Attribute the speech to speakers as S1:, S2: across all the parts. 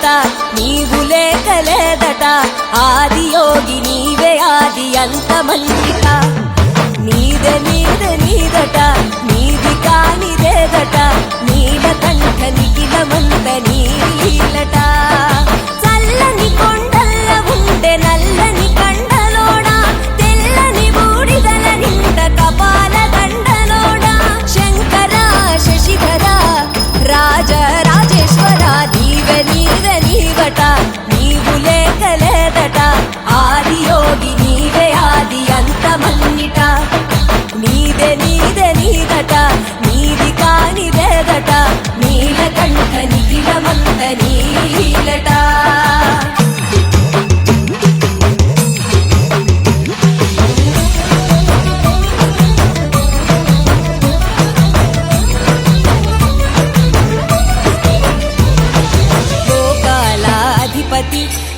S1: నీదట నీవు లేకలేదట ఆదియోగి నీవే ఆది అంతమల్లిక నీదే నీదే నీదట నీది కానిదేదట నీలకంఠ నిఖిలమంత నీలట చల్లని కొండల్ల ఉండే నల్లని కండలోడ తెల్లని బూడిదల నిండ కపాల దండలోడ శంకర శశిధర రాజ రాజేశ్వర నీవే నీవే నీవట నీవు లేకలేదట ఆదియోగి నీవే ఆది అంతమన్నిట నీదే నీదే నీదట నీది కానిదేదట నీలకంఠ నిఖిలమంత నీలట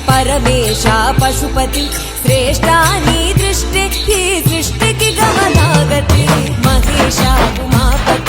S1: పరమేశ పశుపతి శ్రేష్ఠ నీ దృష్టి ఈ సృష్టికి గమనాగతి మహేశ ఉమాపతి